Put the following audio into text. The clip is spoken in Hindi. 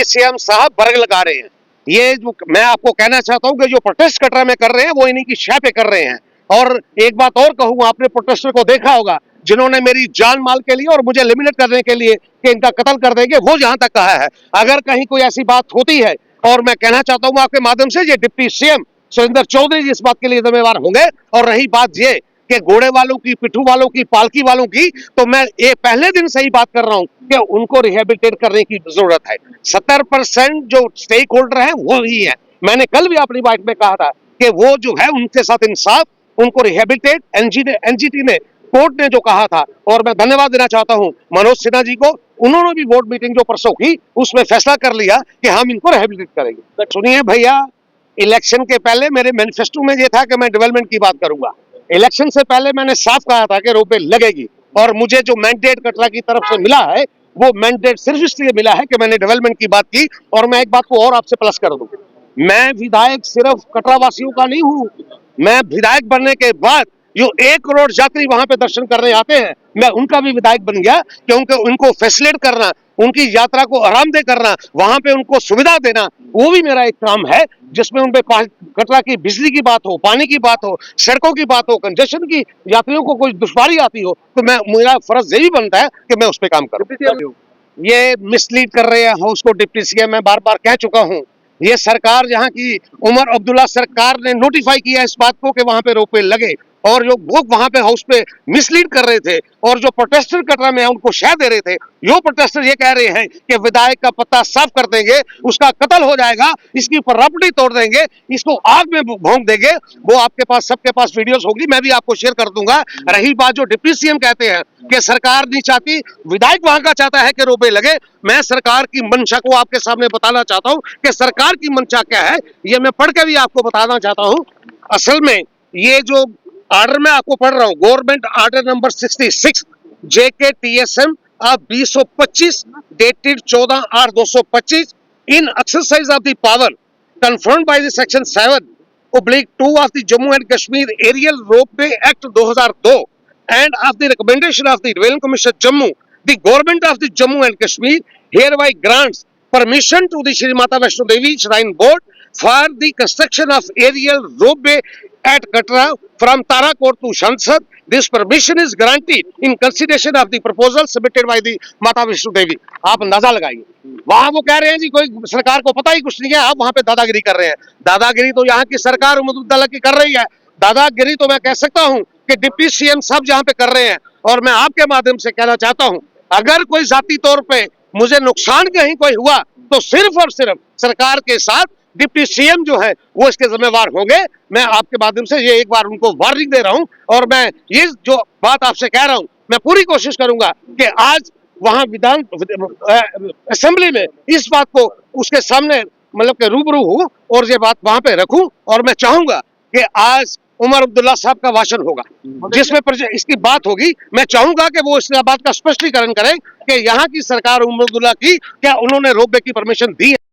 सीएम साहब बरग लगा रहे हैं। ये जो मैं आपको कहना चाहता हूं कि जो प्रोटेस्ट कटरा में कर रहे हैं वो इन्हीं की शय पे कर रहे हैं। और एक बात और कहूं, आपने प्रोटेस्टर को देखा होगा जिन्होंने मेरी जान माल के लिए और मुझे एलिमिनेट करने के लिए कि इनका कत्ल कर देंगे, वो जहां तक कहा है। अगर कहीं कोई ऐसी बात होती है, और मैं कहना चाहता हूं आपके माध्यम से, ये डिप्टी सीएम सुरेंद्र चौधरी जी इस बात के लिए जिम्मेवार होंगे। और रही बात ये कि घोड़े वालों की, पिट्ठू वालों की, पालकी वालों की, तो मैं ये पहले दिन से ही बात कर रहा हूं कि उनको रिहेबिलिटेट करने की जरूरत है। 70% जो स्टेक होल्डर है वो ही है। मैंने कल भी अपनी बात में कहा था कि वो जो है उनके साथ इंसाफ, उनको रिहेबिलिटेट, एनजीटी ने, कोर्ट ने जो कहा था। और मैं धन्यवाद देना चाहता हूं मनोज सिन्हा जी को, उन्होंने भी बोर्ड मीटिंग जो परसों की उसमें फैसला कर लिया कि हम इनको रिहेबिलिटेट करेंगे। सुनिए भैया, इलेक्शन के पहले मेरे मैनिफेस्टो में ये था कि मैं डेवलपमेंट की बात करूंगा। इलेक्शन से पहले मैंने साफ कहा था कि रोपवे लगेगी, और मुझे जो मैंडेट कटरा की तरफ से मिला है वो मैंडेट सिर्फ इसलिए मिला है कि मैंने डेवलपमेंट की बात की। और मैं एक बात को और आपसे प्लस कर दूं, मैं विधायक सिर्फ कटरा वासियों का नहीं हूं। मैं विधायक बनने के बाद जो 1 करोड़ यात्री वहां पे दर्शन करने आते हैं, मैं उनका भी विधायक बन गया, क्योंकि उनको फैसिलिटेट करना, उनकी यात्रा को आरामदेह करना, वहां पे उनको सुविधा देना, वो भी मेरा एक काम है। जिसमें उनपे कटरा की बिजली की बात हो, पानी की बात हो, सड़कों की बात हो, कंजेशन की, यात्रियों को कोई दुश्वारी आती हो, तो मेरा फर्ज यही बनता है कि मैं उस पर काम करूं। ये मिसलीड कर रहे हैं हाउस को डिप्टी सीएम, मैं बार बार कह चुका हूं। ये सरकार, यहाँ की उमर अब्दुल्ला सरकार ने नोटिफाई किया इस बात को कि वहां पे रोपवे लगे, और जो वो वहां पे हाउस पे मिसलीड कर रहे थे, और जो प्रोटेस्टर कटरा में उनको शह दे रहे थे, यो प्रोटेस्टर ये कह रहे हैं कि विधायक का पत्ता साफ कर देंगे, उसका कत्ल हो जाएगा, इसकी प्रॉपर्टी तोड़ देंगे, इसको आग में भोंक देंगे। वो आपके पास, सबके पास वीडियोस होगी, मैं भी आपको शेयर कर दूंगा। रही बात जो डिप्टी सीएम कहते हैं कि सरकार नहीं चाहती, विधायक वहां का चाहता है कि रोपवे लगे, मैं सरकार की मंशा को आपके सामने बताना चाहता हूं कि सरकार की मंशा क्या है, ये मैं पढ़ के भी आपको बताना चाहता हूं। असल में ये जो ऑर्डर मैं आपको पढ़ रहा हूं, government order number 66 JKTSM of 2025 dated 14/8/2025 in exercise of the power confirmed by the section 7/2 of the Jammu and Kashmir aerial ropeway act 2002 and of the recommendation of the Development Commission Jammu, the government of the Jammu and Kashmir hereby grants permission to the Shri Mata Vaishno Devi Shrine Board for the construction of aerial roadway at Katra from Tarakot to Shansad. This permission is granted in consideration of the proposal submitted by the Mata Vaishno Devi. आप अंदाजा लगाइए, वहां वो कह रहे हैं जी कोई सरकार को पता ही कुछ नहीं है, आप वहां पे दादागिरी कर रहे हैं। दादागिरी तो यहाँ की सरकार उमर अब्दुल्ला की कर रही है। दादागिरी तो मैं कह सकता हूं कि डिप्टी सीएम सब जहां पे कर रहे हैं। और मैं आपके माध्यम से कहना चाहता हूं, अगर कोई जाती तौर पे मुझे नुकसान कहीं कोई हुआ, तो सिर्फ और सिर्फ सरकार के साथ डिप्टी सीएम जो है वो इसके जिम्मेवार होंगे। मैं आपके माध्यम से ये एक बार उनको वार्निंग दे रहा हूं, और मैं ये जो बात आपसे कह रहा हूं, मैं पूरी कोशिश करूंगा कि आज वहां विधान असेंबली में इस बात को उसके सामने मतलब के रूबरू हूं, और ये बात वहां पे रखूं। और मैं चाहूंगा कि आज उमर अब्दुल्ला साहब का भाषण होगा जिसमें इसकी बात होगी। मैं चाहूंगा कि वो इस बात का स्पष्टीकरण करें कि यहाँ की सरकार उमर अब्दुल्ला की क्या उन्होंने रोपवे की परमिशन दी है।